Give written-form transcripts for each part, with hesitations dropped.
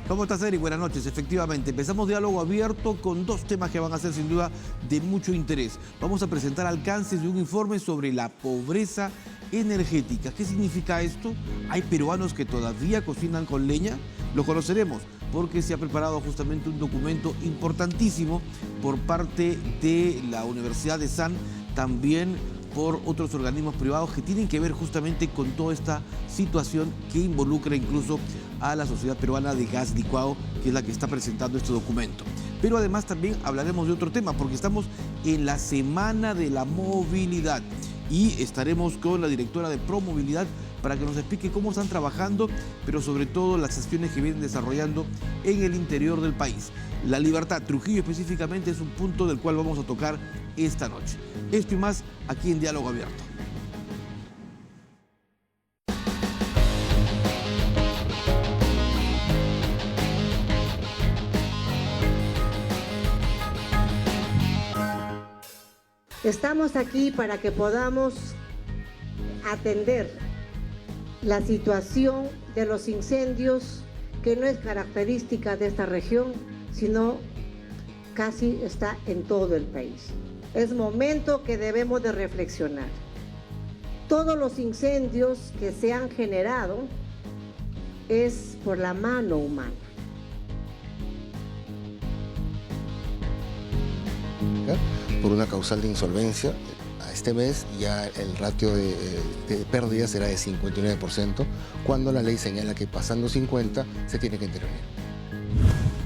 ¿Cómo estás, Eric? Buenas noches. Efectivamente, empezamos diálogo abierto con dos temas que van a ser sin duda de mucho interés. Vamos a presentar alcances de un informe sobre la pobreza energética. ¿Qué significa esto? ¿Hay peruanos que todavía cocinan con leña? Lo conoceremos porque se ha preparado justamente un documento importantísimo por parte de la Universidad de San, también por otros organismos privados que tienen que ver justamente con toda esta situación que involucra incluso a la Sociedad Peruana de Gas Licuado, que es la que está presentando este documento. Pero además también hablaremos de otro tema, porque estamos en la Semana de la Movilidad y estaremos con la directora de Promovilidad para que nos explique cómo están trabajando, pero sobre todo las acciones que vienen desarrollando en el interior del país. La Libertad, Trujillo específicamente, es un punto del cual vamos a tocar esta noche. Esto y más aquí en Diálogo Abierto. Estamos aquí para que podamos atender la situación de los incendios, que no es característica de esta región, sino casi está en todo el país. Es momento que debemos de reflexionar. Todos los incendios que se han generado es por la mano humana. Por una causal de insolvencia, a este mes ya el ratio de pérdida será de 59%, cuando la ley señala que pasando 50 se tiene que intervenir.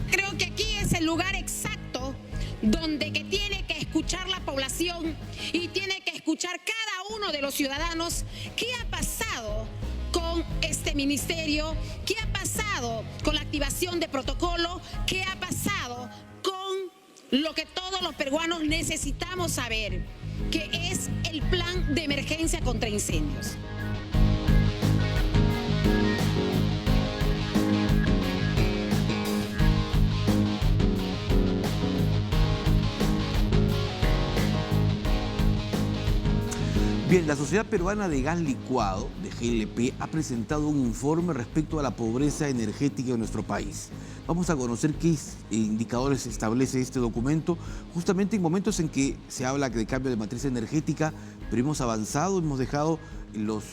Creo que aquí es el lugar exacto donde que tiene que escuchar la población y tiene que escuchar cada uno de los ciudadanos qué ha pasado con este ministerio, qué ha pasado con la activación de protocolo, qué ha pasado con lo que todos los peruanos necesitamos saber, que es el plan de emergencia contra incendios. Bien, la Sociedad Peruana de Gas Licuado, de GLP, ha presentado un informe respecto a la pobreza energética de nuestro país. Vamos a conocer qué indicadores establece este documento, justamente en momentos en que se habla de cambio de matriz energética, pero hemos avanzado, hemos dejado los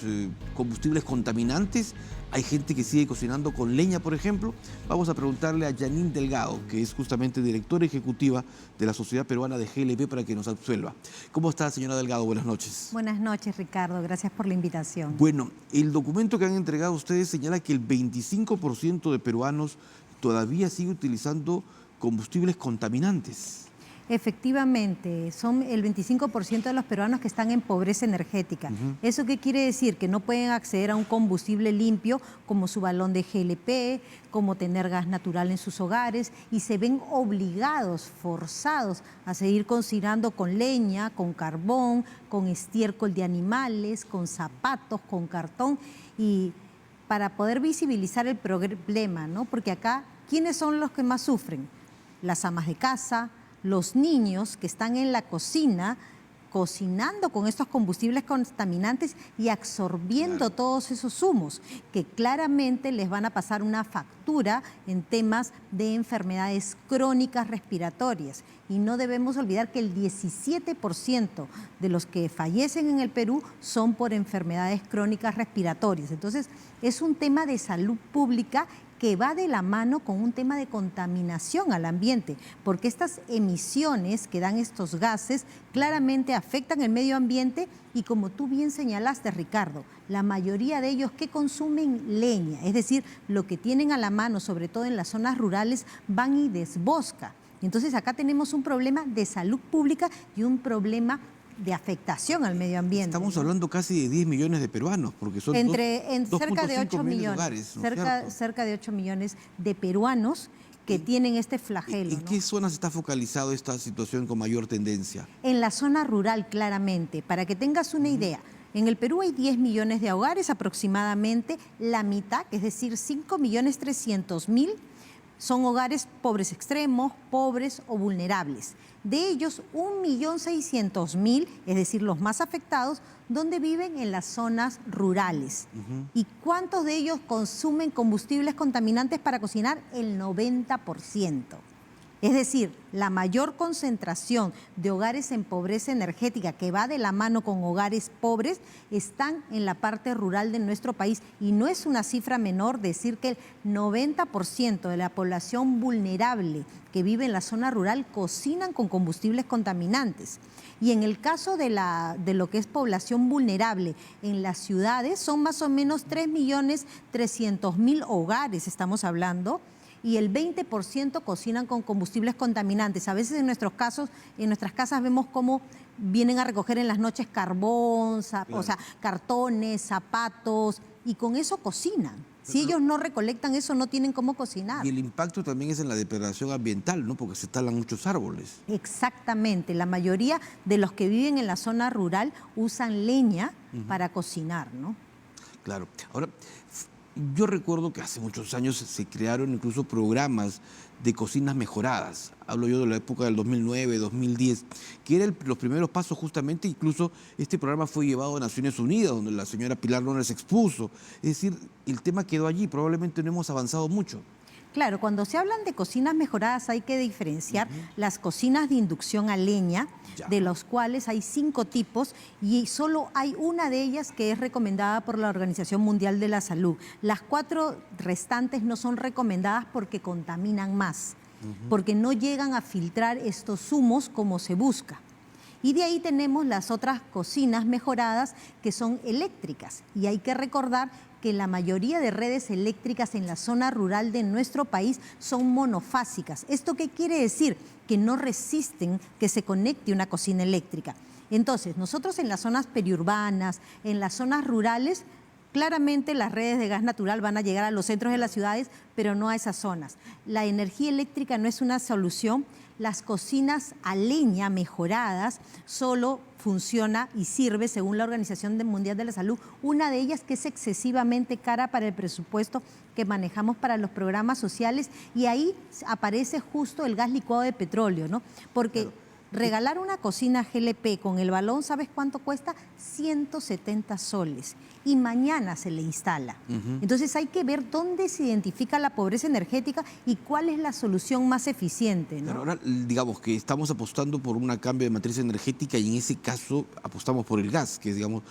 combustibles contaminantes. Hay gente que sigue cocinando con leña, por ejemplo. Vamos a preguntarle a Janine Delgado, que es justamente directora ejecutiva de la Sociedad Peruana de GLP, para que nos absuelva. ¿Cómo está, señora Delgado? Buenas noches. Buenas noches, Ricardo. Gracias por la invitación. Bueno, el documento que han entregado ustedes señala que el 25% de peruanos todavía sigue utilizando combustibles contaminantes. Efectivamente, son el 25% de los peruanos que están en pobreza energética. ¿Eso qué quiere decir? Que no pueden acceder a un combustible limpio como su balón de GLP, como tener gas natural en sus hogares, y se ven obligados, forzados a seguir cocinando con leña, con carbón, con estiércol de animales, con zapatos, con cartón, y para poder visibilizar el problema, ¿no? Porque acá, ¿quiénes son los que más sufren? Las amas de casa, los niños que están en la cocina cocinando con estos combustibles contaminantes y absorbiendo todos esos humos que claramente les van a pasar una factura en temas de enfermedades crónicas respiratorias. Y no debemos olvidar que el 17% de los que fallecen en el Perú son por enfermedades crónicas respiratorias. Entonces, es un tema de salud pública que va de la mano con un tema de contaminación al ambiente, porque estas emisiones que dan estos gases claramente afectan el medio ambiente y, como tú bien señalaste, Ricardo, la mayoría de ellos que consumen leña, es decir, lo que tienen a la mano, sobre todo en las zonas rurales, van y desbosca. Entonces acá tenemos un problema de salud pública y un problema de afectación al medio ambiente. Estamos hablando casi de 10 millones de peruanos, porque son cerca de 8 millones, hogares, ¿no? cerca de 8 millones de peruanos que tienen este flagelo. ¿En qué zonas está focalizado esta situación con mayor tendencia? En la zona rural, claramente. Para que tengas una idea, en el Perú hay 10 millones de hogares, aproximadamente la mitad, es decir, 5.300.000, son hogares pobres extremos, pobres o vulnerables. De ellos, 1.600.000, es decir, los más afectados, donde viven en las zonas rurales. ¿Y cuántos de ellos consumen combustibles contaminantes para cocinar? El 90%. Es decir, la mayor concentración de hogares en pobreza energética que va de la mano con hogares pobres están en la parte rural de nuestro país. Y no es una cifra menor decir que el 90% de la población vulnerable que vive en la zona rural cocinan con combustibles contaminantes. Y en el caso de lo que es población vulnerable en las ciudades, son más o menos 3.300.000 hogares, estamos hablando, y el 20% cocinan con combustibles contaminantes. A veces en nuestras casas vemos cómo vienen a recoger en las noches carbón, o sea, cartones, zapatos, y con eso cocinan. Si ellos no recolectan eso, no tienen cómo cocinar. Y el impacto también es en la depredación ambiental, ¿no? Porque se talan muchos árboles. Exactamente. La mayoría de los que viven en la zona rural usan leña para cocinar, ¿no? Claro. Ahora, yo recuerdo que hace muchos años se crearon incluso programas de cocinas mejoradas. Hablo yo de la época del 2009, 2010, que eran los primeros pasos justamente. Incluso este programa fue llevado a Naciones Unidas, donde la señora Pilar López expuso. Es decir, el tema quedó allí, probablemente no hemos avanzado mucho. Claro, cuando se hablan de cocinas mejoradas hay que diferenciar las cocinas de inducción a leña, de los cuales hay 5 tipos y solo hay una de ellas que es recomendada por la Organización Mundial de la Salud. Las 4 restantes no son recomendadas porque contaminan más, porque no llegan a filtrar estos humos como se busca. Y de ahí tenemos las otras cocinas mejoradas que son eléctricas. Y hay que recordar que la mayoría de redes eléctricas en la zona rural de nuestro país son monofásicas. ¿Esto qué quiere decir? Que no resisten que se conecte una cocina eléctrica. Entonces, nosotros en las zonas periurbanas, en las zonas rurales, claramente las redes de gas natural van a llegar a los centros de las ciudades, pero no a esas zonas. La energía eléctrica no es una solución. Las cocinas a leña mejoradas solo funciona y sirve, según la Organización Mundial de la Salud, una de ellas que es excesivamente cara para el presupuesto que manejamos para los programas sociales, y ahí aparece justo el gas licuado de petróleo, ¿no? Porque regalar una cocina GLP con el balón, ¿sabes cuánto cuesta? 170 soles. Y mañana se le instala. Entonces hay que ver dónde se identifica la pobreza energética y cuál es la solución más eficiente, ¿no? Pero ahora, digamos que estamos apostando por un cambio de matriz energética y en ese caso apostamos por el gas, que es, digamos,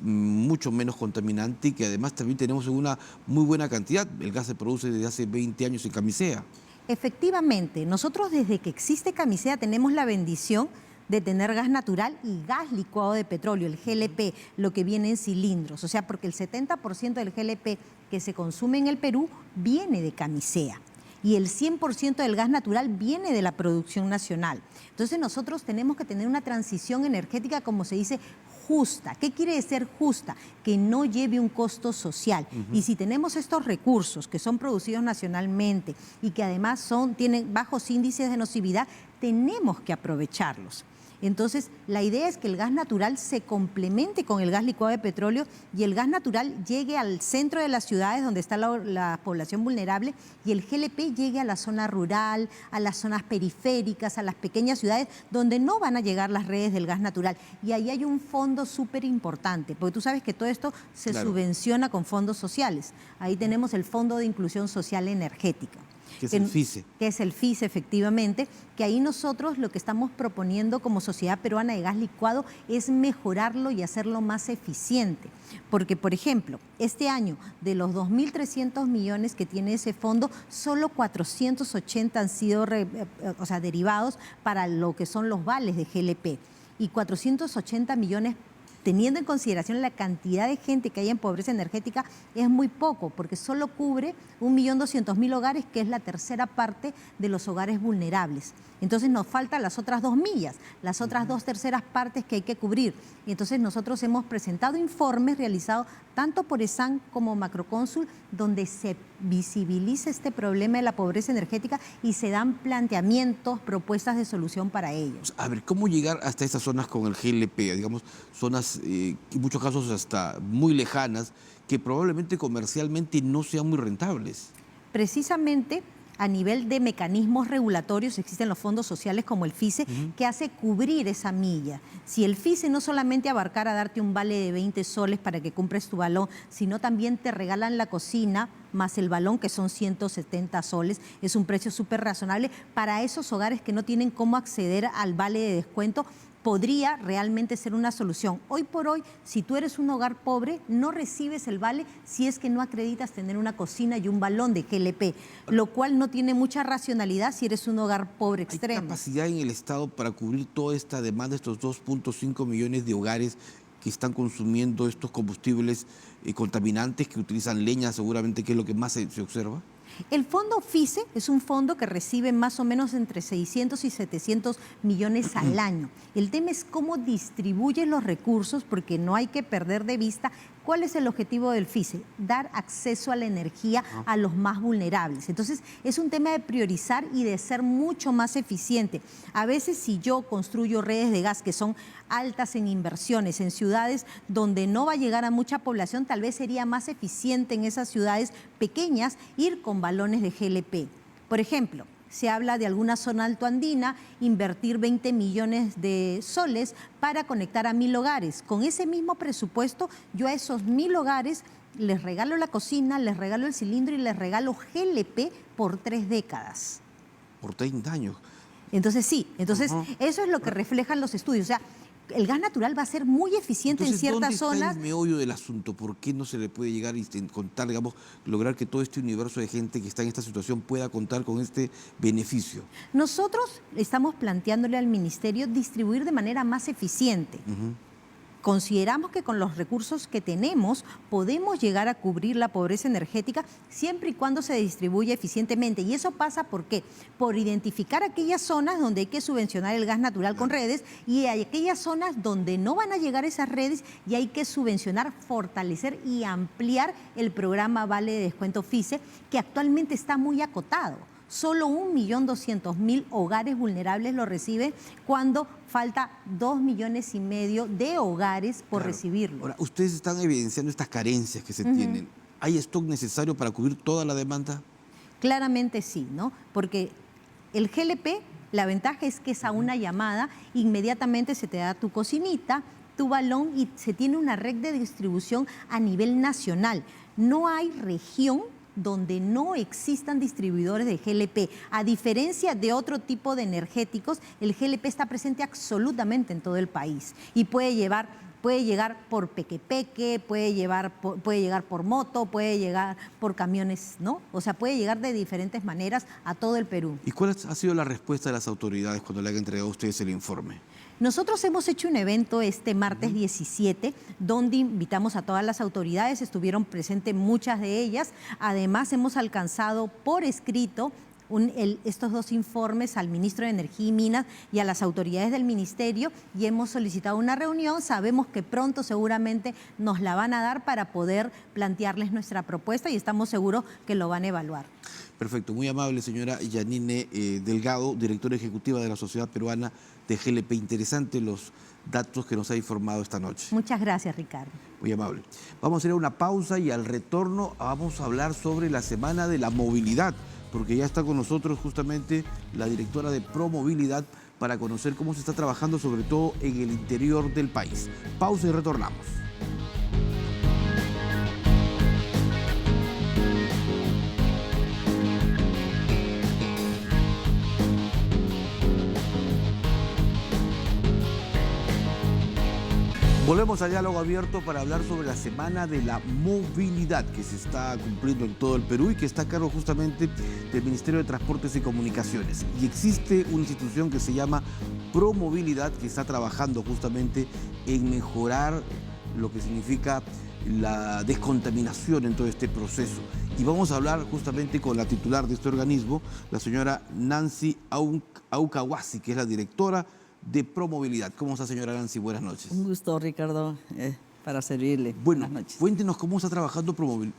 mucho menos contaminante y que además también tenemos una muy buena cantidad. El gas se produce desde hace 20 años en Camisea. Efectivamente, nosotros desde que existe Camisea tenemos la bendición de tener gas natural y gas licuado de petróleo, el GLP, lo que viene en cilindros. O sea, porque el 70% del GLP que se consume en el Perú viene de Camisea y el 100% del gas natural viene de la producción nacional. Entonces nosotros tenemos que tener una transición energética, como se dice, justa. ¿Qué quiere decir justa? Que no lleve un costo social. Y si tenemos estos recursos que son producidos nacionalmente y que además tienen bajos índices de nocividad, tenemos que aprovecharlos. Entonces, la idea es que el gas natural se complemente con el gas licuado de petróleo y el gas natural llegue al centro de las ciudades donde está la población vulnerable y el GLP llegue a la zona rural, a las zonas periféricas, a las pequeñas ciudades donde no van a llegar las redes del gas natural. Y ahí hay un fondo súper importante, porque tú sabes que todo esto se subvenciona con fondos sociales. Ahí tenemos el Fondo de Inclusión Social Energética. Que es el FICE. Que es el FICE, efectivamente, que ahí nosotros lo que estamos proponiendo como Sociedad Peruana de Gas Licuado es mejorarlo y hacerlo más eficiente. Porque, por ejemplo, este año, de los 2.300 millones que tiene ese fondo, solo 480 han sido derivados para lo que son los vales de GLP. Y 480 millones, teniendo en consideración la cantidad de gente que hay en pobreza energética, es muy poco, porque solo cubre 1.200.000 hogares, que es la tercera parte de los hogares vulnerables. Entonces nos faltan las otras 2 millas, las otras 2/3 partes que hay que cubrir. Y entonces nosotros hemos presentado informes realizados tanto por ESAN como Macrocónsul, donde se visibiliza este problema de la pobreza energética y se dan planteamientos, propuestas de solución para ellos. A ver, ¿cómo llegar hasta estas zonas con el GLP? Digamos, zonas, en muchos casos hasta muy lejanas, que probablemente comercialmente no sean muy rentables. Precisamente a nivel de mecanismos regulatorios existen los fondos sociales como el FICE, que hace cubrir esa milla. Si el FICE no solamente abarcara darte un vale de 20 soles para que compres tu balón, sino también te regalan la cocina más el balón, que son 170 soles, es un precio súper razonable para esos hogares que no tienen cómo acceder al vale de descuento. Podría realmente ser una solución. Hoy por hoy, si tú eres un hogar pobre, no recibes el vale si es que no acreditas tener una cocina y un balón de GLP, lo cual no tiene mucha racionalidad si eres un hogar pobre extremo. ¿Hay capacidad en el Estado para cubrir toda esta demanda, estos 2.5 millones de hogares que están consumiendo estos combustibles contaminantes, que utilizan leña seguramente, que es lo que más se observa? El fondo FICE es un fondo que recibe más o menos entre 600 y 700 millones al año. El tema es cómo distribuye los recursos, porque no hay que perder de vista cuál es el objetivo del FICE: dar acceso a la energía a los más vulnerables. Entonces, es un tema de priorizar y de ser mucho más eficiente. A veces, si yo construyo redes de gas que son altas en inversiones, en ciudades donde no va a llegar a mucha población, tal vez sería más eficiente en esas ciudades pequeñas ir con balones de GLP. Por ejemplo, se habla de alguna zona altoandina, invertir 20 millones de soles para conectar a 1000 hogares. Con ese mismo presupuesto, yo a esos 1000 hogares les regalo la cocina, les regalo el cilindro y les regalo GLP por 3 décadas. Por 30 años. Entonces sí, eso es lo que reflejan los estudios. O sea, el gas natural va a ser muy eficiente en ciertas zonas. ¿Dónde está el meollo del asunto? ¿Por qué no se le puede llegar y contar, digamos, lograr que todo este universo de gente que está en esta situación pueda contar con este beneficio? Nosotros estamos planteándole al Ministerio distribuir de manera más eficiente. Consideramos que con los recursos que tenemos podemos llegar a cubrir la pobreza energética siempre y cuando se distribuya eficientemente. Y eso pasa ¿por qué? Por identificar aquellas zonas donde hay que subvencionar el gas natural con redes, y hay aquellas zonas donde no van a llegar esas redes y hay que subvencionar, fortalecer y ampliar el programa Vale de Descuento FICE, que actualmente está muy acotado. Solo 1.200.000 hogares vulnerables lo reciben, cuando falta 2,5 millones de hogares por recibirlo. Ahora, ustedes están evidenciando estas carencias que se tienen. ¿Hay stock necesario para cubrir toda la demanda? Claramente sí, ¿no? Porque el GLP, la ventaja es que es a una llamada, inmediatamente se te da tu cocinita, tu balón, y se tiene una red de distribución a nivel nacional. No hay región donde no existan distribuidores de GLP. A diferencia de otro tipo de energéticos, el GLP está presente absolutamente en todo el país y puede llegar por pequepeque, puede llegar por moto, puede llegar por camiones, ¿no? O sea, puede llegar de diferentes maneras a todo el Perú. ¿Y cuál ha sido la respuesta de las autoridades cuando le han entregado a ustedes el informe? Nosotros hemos hecho un evento este martes 17, donde invitamos a todas las autoridades, estuvieron presentes muchas de ellas. Además, hemos alcanzado por escrito estos 2 informes al ministro de Energía y Minas y a las autoridades del ministerio, y hemos solicitado una reunión. Sabemos que pronto seguramente nos la van a dar para poder plantearles nuestra propuesta, y estamos seguros que lo van a evaluar. Perfecto, muy amable señora Yanine Delgado, directora ejecutiva de la Sociedad Peruana de GLP. Interesante los datos que nos ha informado esta noche. Muchas gracias, Ricardo. Muy amable. Vamos a ir a una pausa y al retorno vamos a hablar sobre la Semana de la Movilidad, porque ya está con nosotros justamente la directora de Promovilidad para conocer cómo se está trabajando, sobre todo en el interior del país. Pausa y retornamos. Volvemos al diálogo abierto para hablar sobre la Semana de la Movilidad que se está cumpliendo en todo el Perú y que está a cargo justamente del Ministerio de Transportes y Comunicaciones. Y existe una institución que se llama Promovilidad, que está trabajando justamente en mejorar lo que significa la descontaminación en todo este proceso. Y vamos a hablar justamente con la titular de este organismo, la señora Nancy Aucawasi, que es la directora de Promovilidad. ¿Cómo está, señora Nancy? Buenas noches. Un gusto, Ricardo, para servirle. Bueno, buenas noches. Cuéntenos cómo está trabajando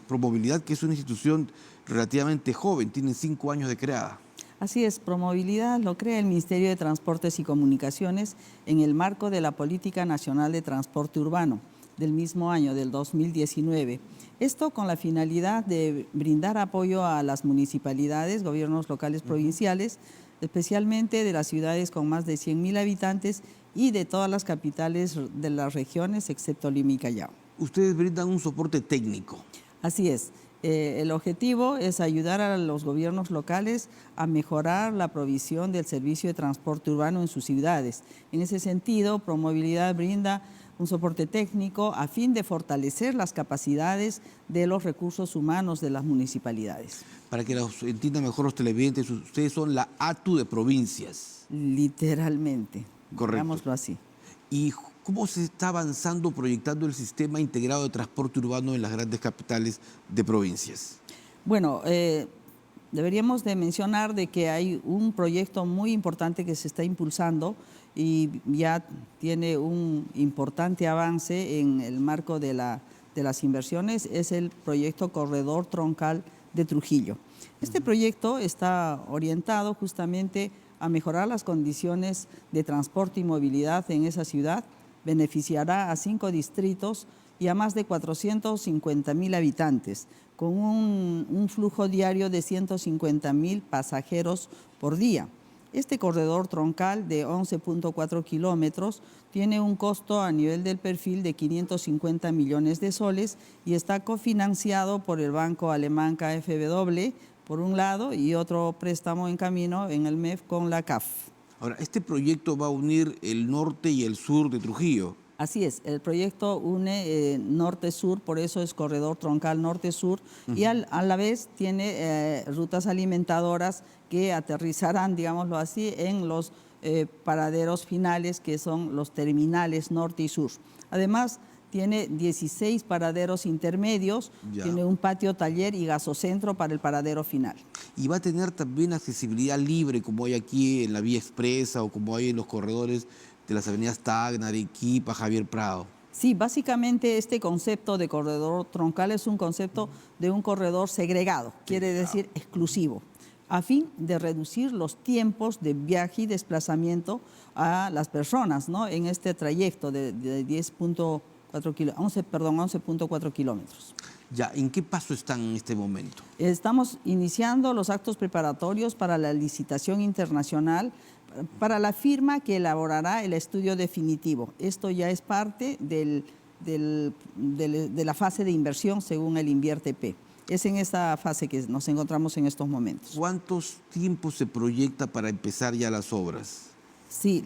Promovilidad, que es una institución relativamente joven, tiene 5 años de creada. Así es, Promovilidad lo crea el Ministerio de Transportes y Comunicaciones en el marco de la Política Nacional de Transporte Urbano del mismo año, del 2019. Esto con la finalidad de brindar apoyo a las municipalidades, gobiernos locales provinciales, especialmente de las ciudades con más de 100.000 habitantes y de todas las capitales de las regiones, excepto Lima y Callao. Ustedes brindan un soporte técnico. Así es. El objetivo es ayudar a los gobiernos locales a mejorar la provisión del servicio de transporte urbano en sus ciudades. En ese sentido, Promovilidad brinda un soporte técnico a fin de fortalecer las capacidades de los recursos humanos de las municipalidades. Para que los entiendan mejor los televidentes, ustedes son la ATU de provincias. Literalmente, Correcto. digámoslo así. ¿Y cómo se está avanzando, proyectando el sistema integrado de transporte urbano en las grandes capitales de provincias? Bueno, deberíamos de mencionar de que hay un proyecto muy importante que se está impulsando y ya tiene un importante avance en el marco de las inversiones, es el proyecto Corredor Troncal de Trujillo. Este proyecto está orientado justamente a mejorar las condiciones de transporte y movilidad en esa ciudad, beneficiará a 5 distritos y a más de 450.000 habitantes, con un flujo diario de 150.000 pasajeros por día. Este corredor troncal de 11.4 kilómetros tiene un costo a nivel del perfil de 550 millones de soles y está cofinanciado por el banco alemán KfW, por un lado, y otro préstamo en camino en el MEF con la CAF. Ahora, este proyecto va a unir el norte y el sur de Trujillo. Así es, el proyecto une norte-sur, por eso es corredor troncal norte-sur, y a la vez tiene rutas alimentadoras que aterrizarán, digámoslo así, en los paraderos finales, que son los terminales norte y sur. Además, tiene 16 paraderos intermedios, tiene un patio taller y gasocentro para el paradero final. Y va a tener también accesibilidad libre, como hay aquí en la vía expresa o como hay en los corredores de las avenidas Tacna, Arequipa, Javier Prado. Sí, básicamente este concepto de corredor troncal es un concepto de un corredor segregado, quiere decir exclusivo, a fin de reducir los tiempos de viaje y desplazamiento a las personas, ¿no? En este trayecto de 11.4 kilómetros. Ya, ¿en qué paso están en este momento? Estamos iniciando los actos preparatorios para la licitación internacional para la firma que elaborará el estudio definitivo. Esto ya es parte de la fase de inversión según el INVIERTP. Es en esta fase que nos encontramos en estos momentos. ¿Cuántos tiempos se proyecta para empezar ya las obras? Sí,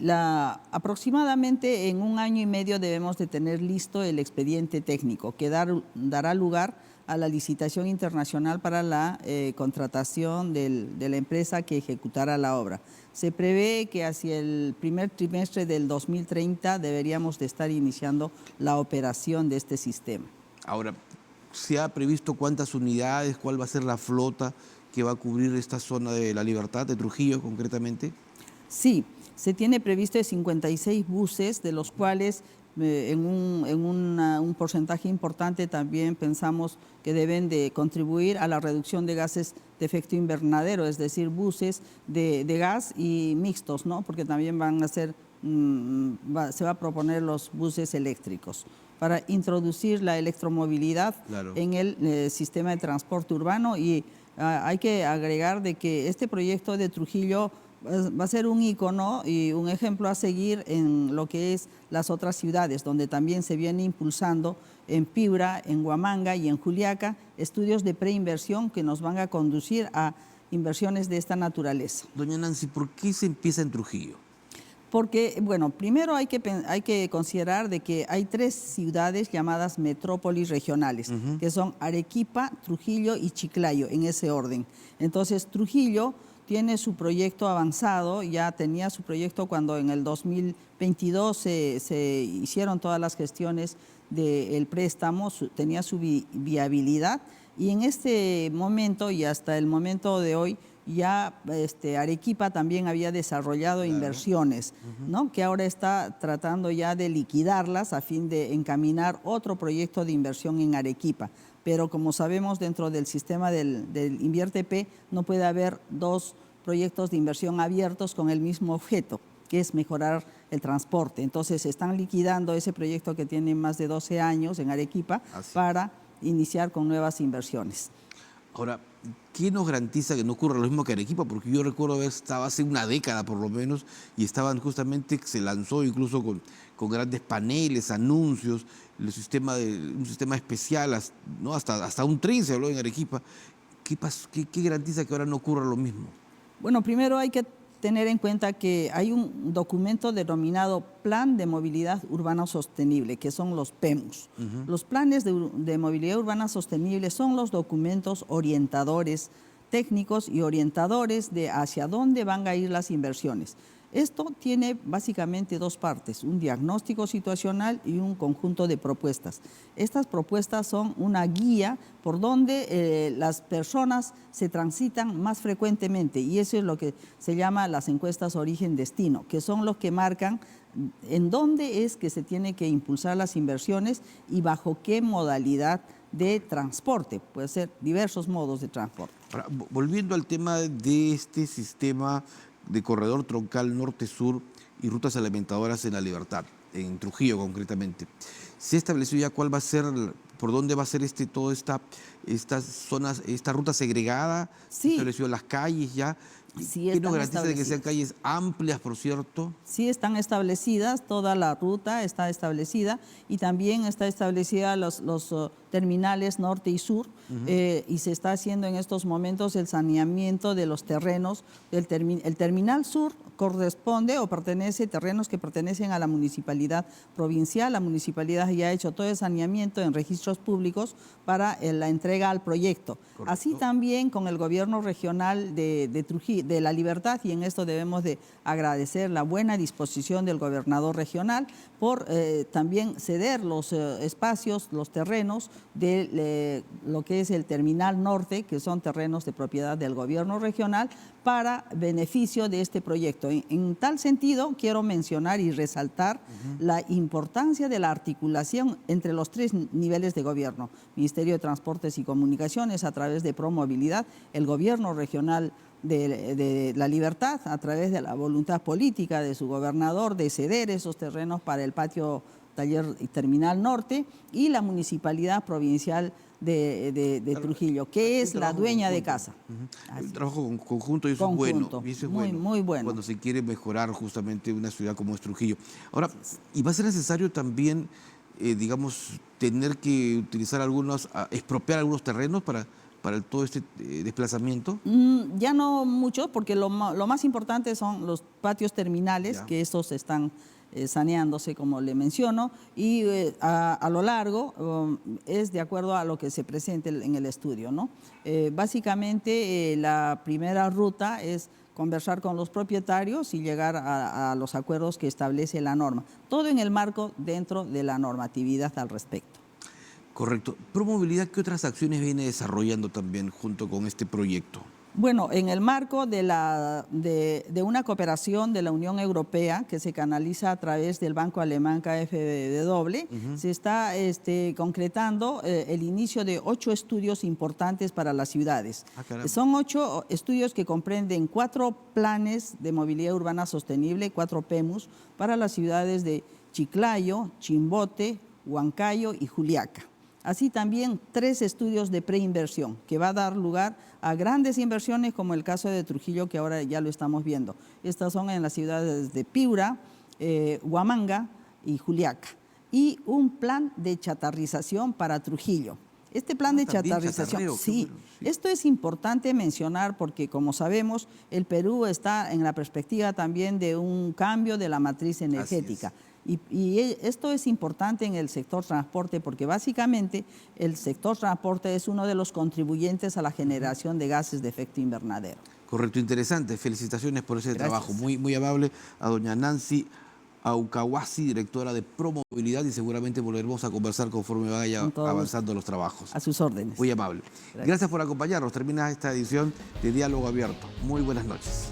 aproximadamente en 1 año y medio debemos de tener listo el expediente técnico que dará lugar a la licitación internacional para la contratación de la empresa que ejecutará la obra. Se prevé que hacia el primer trimestre del 2030 deberíamos de estar iniciando la operación de este sistema. Ahora, ¿se ha previsto cuántas unidades, cuál va a ser la flota que va a cubrir esta zona de La Libertad, de Trujillo concretamente? Sí, se tiene previsto de 56 buses, de los cuales en un porcentaje importante también pensamos que deben de contribuir a la reducción de gases de efecto invernadero, es decir, buses de gas y mixtos, ¿no? Porque también van a ser, se va a proponer los buses eléctricos para introducir la electromovilidad en el sistema de transporte urbano. Y hay que agregar de que este proyecto de Trujillo va a ser un ícono y un ejemplo a seguir en lo que es las otras ciudades, donde también se viene impulsando en Piura, en Huamanga y en Juliaca estudios de preinversión que nos van a conducir a inversiones de esta naturaleza. Doña Nancy, ¿por qué se empieza en Trujillo? Porque, bueno, primero hay que considerar de que hay 3 ciudades llamadas metrópolis regionales, que son Arequipa, Trujillo y Chiclayo, en ese orden. Entonces, Trujillo tiene su proyecto avanzado, ya tenía su proyecto cuando en el 2022 se hicieron todas las gestiones del préstamo, tenía su viabilidad, y en este momento y hasta el momento de hoy ya Arequipa también había desarrollado inversiones, ¿no? Que ahora está tratando ya de liquidarlas a fin de encaminar otro proyecto de inversión en Arequipa. Pero como sabemos, dentro del sistema del INVIERTP no puede haber 2 proyectos de inversión abiertos con el mismo objeto, que es mejorar el transporte. Entonces están liquidando ese proyecto que tiene más de 12 años en Arequipa para iniciar con nuevas inversiones. Ahora, ¿qué nos garantiza que no ocurra lo mismo que Arequipa? Porque yo recuerdo haber estado hace una década por lo menos y estaban justamente, se lanzó incluso con grandes paneles, anuncios, un sistema especial, ¿no? Hasta un tren se habló en Arequipa. ¿Qué garantiza que ahora no ocurra lo mismo? Bueno, primero hay que tener en cuenta que hay un documento denominado Plan de Movilidad Urbana Sostenible, que son los PEMUS. Los planes de movilidad urbana sostenible son los documentos orientadores técnicos y orientadores de hacia dónde van a ir las inversiones. Esto tiene básicamente dos partes, un diagnóstico situacional y un conjunto de propuestas. Estas propuestas son una guía por donde las personas se transitan más frecuentemente y eso es lo que se llama las encuestas origen-destino, que son los que marcan en dónde es que se tiene que impulsar las inversiones y bajo qué modalidad de transporte. Puede ser diversos modos de transporte. Ahora, volviendo al tema de este sistema de corredor troncal norte-sur y rutas alimentadoras en La Libertad, en Trujillo concretamente. ¿Se ha establecido ya cuál va a ser, por dónde va a ser toda esta ruta segregada? Sí. ¿Se ha establecido las calles ya? Sí, ¿Qué nos garantiza de que sean calles amplias, por cierto? Sí, están establecidas, toda la ruta está establecida y también está establecida los terminales norte y sur y se está haciendo en estos momentos el saneamiento de los terrenos. El terminal sur corresponde o pertenece a terrenos que pertenecen a la municipalidad provincial. La municipalidad ya ha hecho todo el saneamiento en registros públicos para la entrega al proyecto. Correcto. Así también con el gobierno regional de Trujillo, de La Libertad, y en esto debemos de agradecer la buena disposición del gobernador regional por también ceder los espacios, los terrenos de lo que es el terminal norte, que son terrenos de propiedad del gobierno regional, para beneficio de este proyecto. En tal sentido, quiero mencionar y resaltar la importancia de la articulación entre los tres niveles de gobierno: Ministerio de Transportes y Comunicaciones a través de Promovilidad, el gobierno regional de La Libertad a través de la voluntad política de su gobernador de ceder esos terrenos para el patio taller y terminal norte, y la municipalidad provincial de Trujillo, que es la dueña de casa. Un trabajo conjunto y eso es bueno. Y eso es muy bueno. Cuando se quiere mejorar justamente una ciudad como es Trujillo. Ahora, ¿y va a ser necesario también, digamos, tener que utilizar expropiar algunos terrenos para todo este desplazamiento? Ya no mucho, porque lo más importante son los patios terminales, que estos están saneándose, como le menciono, y a lo largo es de acuerdo a lo que se presente en el estudio, ¿no? Básicamente la primera ruta es conversar con los propietarios y llegar a los acuerdos que establece la norma. Todo en el marco dentro de la normatividad al respecto. Correcto. Promovilidad, ¿qué otras acciones viene desarrollando también junto con este proyecto? Bueno, en el marco de una cooperación de la Unión Europea que se canaliza a través del banco alemán KfW, se está concretando el inicio de 8 estudios importantes para las ciudades. Son 8 estudios que comprenden 4 planes de movilidad urbana sostenible, 4 PEMUS, para las ciudades de Chiclayo, Chimbote, Huancayo y Juliaca. Así también 3 estudios de preinversión que va a dar lugar a grandes inversiones, como el caso de Trujillo, que ahora ya lo estamos viendo. Estas son en las ciudades de Piura, Huamanga y Juliaca. Y un plan de chatarrización para Trujillo. Este plan de chatarrización, sí, esto es importante mencionar porque, como sabemos, el Perú está en la perspectiva también de un cambio de la matriz energética. Y esto es importante en el sector transporte porque básicamente el sector transporte es uno de los contribuyentes a la generación de gases de efecto invernadero. Correcto, interesante. Felicitaciones por ese trabajo. Muy amable a doña Nancy Aucahuasi, directora de Promovilidad, y seguramente volveremos a conversar conforme vaya avanzando los trabajos. A sus órdenes. Muy amable. Gracias por acompañarnos. Termina esta edición de Diálogo Abierto. Muy buenas noches.